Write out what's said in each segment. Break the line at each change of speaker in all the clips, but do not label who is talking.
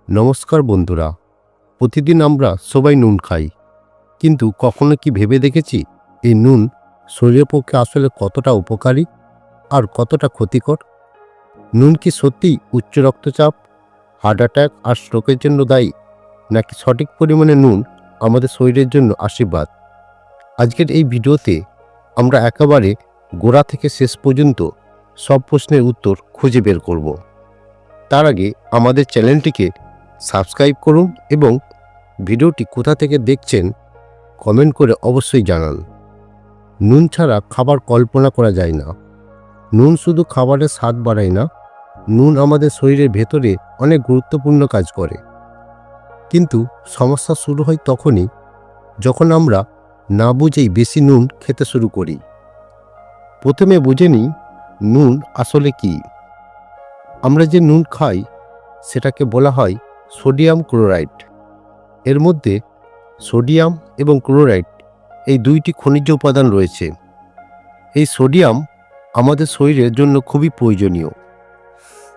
নমস্কার বন্ধুরা। প্রতিদিন আমরা সবাই নুন খাই, কিন্তু কখনো কি ভেবে দেখেছি এই নুন শরীরের পক্ষে আসলে কতটা উপকারী আর কতটা ক্ষতিকর? নুন কি সত্যিই উচ্চ রক্তচাপ, হার্ট অ্যাটাক আর স্ট্রোকের জন্য দায়ী, নাকি সঠিক পরিমাণে নুন আমাদের শরীরের জন্য আশীর্বাদ? আজকের এই ভিডিওতে আমরা একেবারে গোড়া থেকে শেষ পর্যন্ত সব প্রশ্নের উত্তর খুঁজে বের করব। তার আগে আমাদের চ্যানেলটিকে সাবস্ক্রাইব করুন এবং ভিডিওটি কোথা থেকে দেখছেন কমেন্ট করে অবশ্যই জানান। নুন ছাড়া খাবার কল্পনা করা যায় না। নুন শুধু খাবারের স্বাদ বাড়ায় না, নুন আমাদের শরীরের ভেতরে অনেক গুরুত্বপূর্ণ কাজ করে। কিন্তু সমস্যা শুরু হয় তখনই যখন আমরা না বুঝেই বেশি নুন খেতে শুরু করি। প্রথমে বুঝে নিই নুন আসলে কি। আমরা যে নুন খাই সেটাকে বলা হয় সোডিয়াম ক্লোরাইড। এর মধ্যে সোডিয়াম এবং ক্লোরাইড এই দুইটি খনিজ উপাদান রয়েছে। এই সোডিয়াম আমাদের শরীরের জন্য খুবই প্রয়োজনীয়।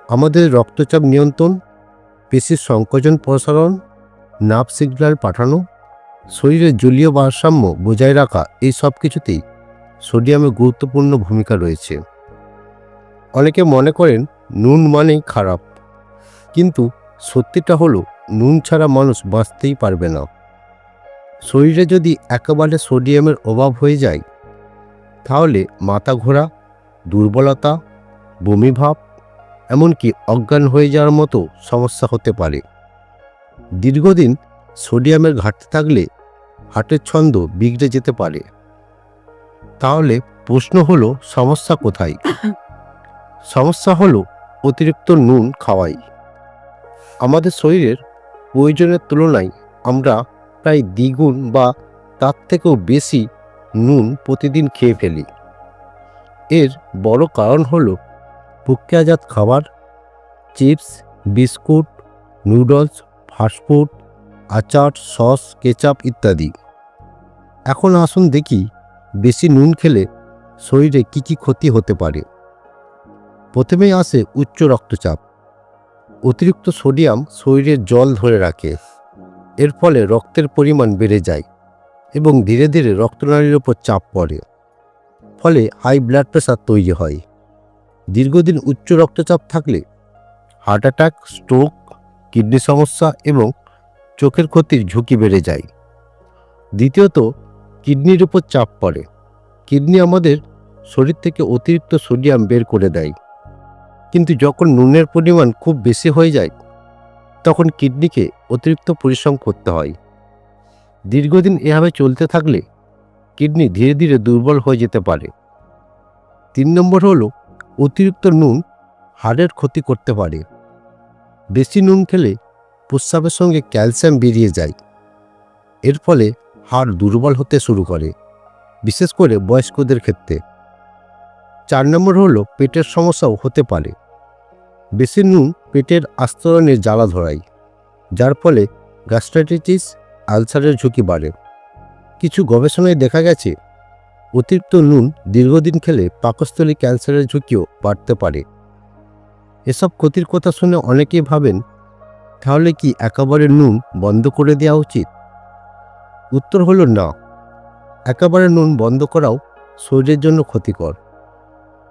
আমাদের রক্তচাপ নিয়ন্ত্রণ, পেশির সংকোচন প্রসারণ, নার্ভ সিগন্যাল পাঠানো, শরীরের জলীয় ভারসাম্য বজায় রাখা, এই সব কিছুতেই সোডিয়ামের গুরুত্বপূর্ণ ভূমিকা রয়েছে। অনেকে মনে করেন নুন মানেই খারাপ, কিন্তু সত্যিটা হলো নুন ছাড়া মানুষ বাঁচতেই পারবে না। শরীরে যদি একেবারে সোডিয়ামের অভাব হয়ে যায় তাহলে মাথা ঘোরা, দুর্বলতা, বমিভাব, এমনকি অজ্ঞান হয়ে যাওয়ার মতো সমস্যা হতে পারে। দীর্ঘদিন সোডিয়ামের ঘাটতি থাকলে হার্টের ছন্দ বিগড়ে যেতে পারে। তাহলে প্রশ্ন হলো, সমস্যা কোথায়? সমস্যা হলো অতিরিক্ত নুন খাওয়াই। আমাদের শরীরের প্রয়োজনের তুলনায় আমরা প্রায় দ্বিগুণ বা তার থেকেও বেশি নুন প্রতিদিন খেয়ে ফেলি। এর বড় কারণ হলো প্রক্রিয়াজাত খাবার, চিপস, বিস্কুট, নুডলস, ফাস্টফুড, আচার, সস, কেচাপ ইত্যাদি। এখন আসুন দেখি বেশি নুন খেলে শরীরে কী কী ক্ষতি হতে পারে। প্রথমেই আসে উচ্চ রক্তচাপ। অতিরিক্ত সোডিয়াম শরীরের জল ধরে রাখে। এর ফলে রক্তের পরিমাণ বেড়ে যায় এবং ধীরে ধীরে রক্তনালীর ওপর চাপ পড়ে, ফলে হাই ব্লাড প্রেশার তৈরি হয়। দীর্ঘদিন উচ্চ রক্তচাপ থাকলে হার্ট অ্যাটাক, স্ট্রোক, কিডনি সমস্যা এবং চোখের ক্ষতির ঝুঁকি বেড়ে যায়। দ্বিতীয়ত, কিডনির উপর চাপ পড়ে। কিডনি আমাদের শরীর থেকে অতিরিক্ত সোডিয়াম বের করে দেয়, কিন্তু যখন নুনের পরিমাণ খুব বেশি হয়ে যায় তখন কিডনিকে অতিরিক্ত পরিশ্রম করতে হয়। দীর্ঘদিন এভাবে চলতে থাকলে কিডনি ধীরে ধীরে দুর্বল হয়ে যেতে পারে। 3 নম্বর হলো অতিরিক্ত নুন হাড়ের ক্ষতি করতে পারে। বেশি নুন খেলে প্রস্রাবের সঙ্গে ক্যালসিয়াম বেরিয়ে যায়। এর ফলে হাড় দুর্বল হতে শুরু করে, বিশেষ করে বয়স্কদের ক্ষেত্রে। 4 নম্বর হলো পেটের সমস্যাও হতে পারে। বেশি নুন পেটের আস্তরণে জ্বালা ধরায়, যার ফলে গ্যাস্ট্রাইটিস, আলসারের ঝুঁকি বাড়ে। কিছু গবেষণায় দেখা গেছে অতিরিক্ত নুন দীর্ঘদিন খেলে পাকস্থলী ক্যান্সারের ঝুঁকিও বাড়তে পারে। এসব ক্ষতির কথা শুনে অনেকেই ভাবেন, তাহলে কি একেবারে নুন বন্ধ করে দেওয়া উচিত? উত্তর হলো না। একেবারে নুন বন্ধ করাও শরীরের জন্য ক্ষতিকর,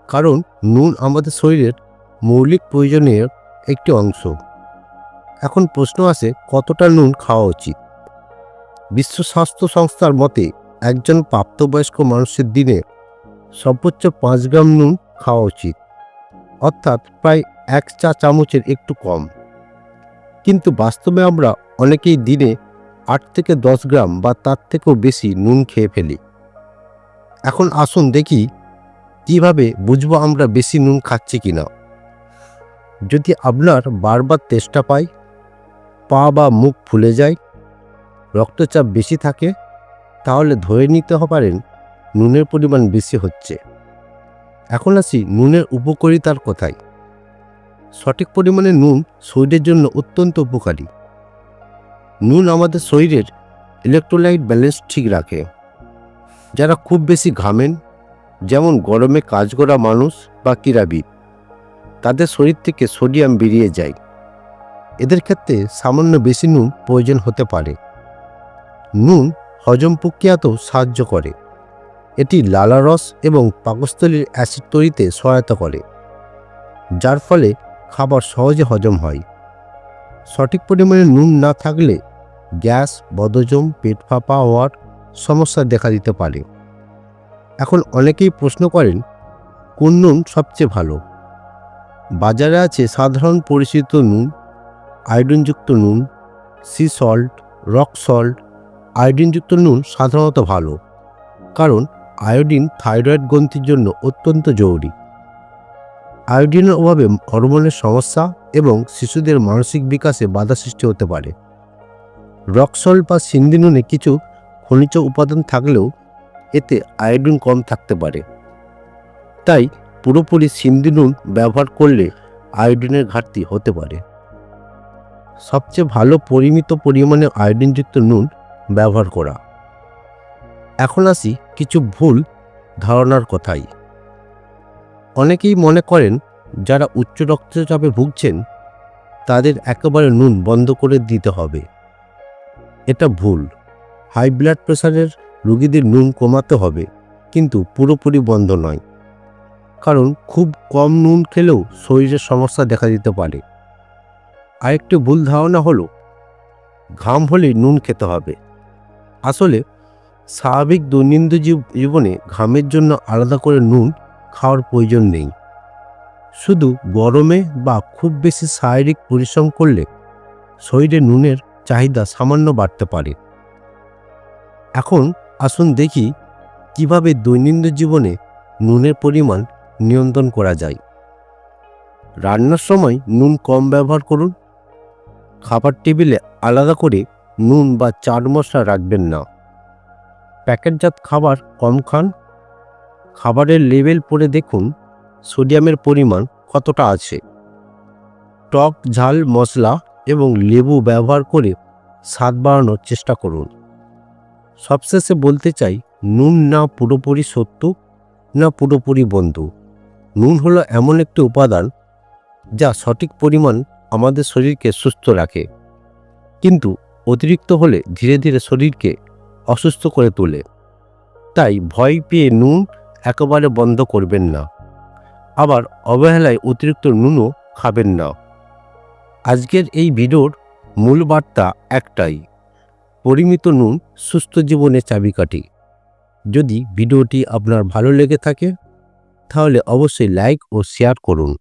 কারণ নুন আমাদের শরীরের মৌলিক প্রয়োজনের একটি অংশ। এখন প্রশ্ন আসে, কতটা নুন খাওয়া উচিত? বিশ্ব স্বাস্থ্য সংস্থার মতে একজন প্রাপ্তবয়স্ক মানুষের দিনে সর্বোচ্চ 5 গ্রাম নুন খাওয়া উচিত, অর্থাৎ প্রায় 1 চা চামচের একটু কম। কিন্তু বাস্তবে আমরা অনেকেই দিনে 8 থেকে 10 গ্রাম বা তার থেকেও বেশি নুন খেয়ে ফেলি। এখন আসুন দেখি কিভাবে বুঝবো আমরা বেশি নুন খাচ্ছি কিনা। যদি আপনার বারবার তেষ্টা পায়, পা বা মুখ ফুলে যায়, রক্তচাপ বেশি থাকে, তাহলে ধরে নিতে পারেন নুনের পরিমাণ বেশি হচ্ছে। এখন আসি নুনের উপকারিতার কথায়। সঠিক পরিমাণে নুন শরীরের জন্য অত্যন্ত উপকারী। নুন আমাদের শরীরের ইলেকট্রোলাইট ব্যালেন্স ঠিক রাখে। যারা খুব বেশি ঘামেন, যেমন গরমে কাজ করা মানুষ বা ক্রীড়াবিদ, তাদের শরীর থেকে সোডিয়াম বেরিয়ে যায়। এদের ক্ষেত্রে সামান্য বেশি নুন প্রয়োজন হতে পারে। নুন হজম প্রক্রিয়াতেও সাহায্য করে। এটি লালারস এবং পাকস্থলীর অ্যাসিড তৈরিতে সহায়তা করে, যার ফলে খাবার সহজে হজম হয়। সঠিক পরিমাণে নুন না থাকলে গ্যাস, বদহজম, পেট ফাঁপা হওয়ার সমস্যা দেখা দিতে পারে। এখন অনেকেই প্রশ্ন করেন, কোন নুন সবচেয়ে ভালো? বাজারে আছে সাধারণ পরিচিত নুন, আয়োডিনযুক্ত নুন, সি সল্ট, রক সল্ট। আয়োডিনযুক্ত নুন সাধারণত ভালো, কারণ আয়োডিন থাইরয়েড গ্রন্থির জন্য অত্যন্ত জরুরি। আয়োডিনের অভাবে হরমোনের সমস্যা এবং শিশুদের মানসিক বিকাশে বাধা সৃষ্টি হতে পারে। রক সল্ট বা সিন্ধি নুনে কিছু খনিজ উপাদান থাকলেও এতে আয়োডিন কম থাকতে পারে। তাই পুরোপুরি সিন্ধি নুন ব্যবহার করলে আয়োডিনের ঘাটতি হতে পারে। সবচেয়ে ভালো পরিমিত পরিমাণে আয়োডিনযুক্ত নুন ব্যবহার করা। এখন আসি কিছু ভুল ধারণার কথাই। অনেকেই মনে করেন যারা উচ্চ রক্তচাপে ভুগছেন তাদের একেবারে নুন বন্ধ করে দিতে হবে। এটা ভুল। হাই ব্লাড প্রেশারের রোগীদের নুন কমাতে হবে, কিন্তু পুরোপুরি বন্ধ নয়। কারণ খুব কম নুন খেলেও শরীরের সমস্যা দেখা দিতে পারে। আরেকটি ভুল ধারণা হলো ঘাম হলেই নুন খেতে হবে। আসলে স্বাভাবিক দৈনন্দিন জীবনে ঘামের জন্য আলাদা করে নুন খাওয়ার প্রয়োজন নেই। শুধু গরমে বা খুব বেশি শারীরিক পরিশ্রম করলে শরীরে নুনের চাহিদা সামান্য বাড়তে পারে। এখন আসুন দেখি কিভাবে দৈনন্দিন জীবনে নুনের পরিমাণ নিয়ন্ত্রণ করা যায়। রান্নার সময় নুন কম ব্যবহার করুন। খাবার টেবিলে আলাদা করে নুন বা চাট মশলা রাখবেন না। প্যাকেটজাত খাবার কম খান। খাবারের লেবেল পড়ে দেখুন সোডিয়ামের পরিমাণ কতটা আছে। টক ঝাল মশলা এবং লেবু ব্যবহার করে স্বাদ বাড়ানোর চেষ্টা করুন। সবশেষে বলতে চাই, নুন না পুরোপুরি শত্রু, না পুরোপুরি বন্ধু। নুন হলো এমন একটি উপাদান যা সঠিক পরিমাণ আমাদের শরীরকে সুস্থ রাখে, কিন্তু অতিরিক্ত হলে ধীরে ধীরে শরীরকে অসুস্থ করে তোলে। তাই ভয় পেয়ে নুন একেবারে বন্ধ করবেন না, আবার অবহেলায় অতিরিক্ত নুনও খাবেন না। আজকের এই ভিডিওর মূল বার্তা একটাই, পরিমিত নুন সুস্থ জীবনের চাবিকাঠি। যদি ভিডিওটি আপনার ভালো লেগে থাকে তাহলে অবশ্যই লাইক ও শেয়ার করুন।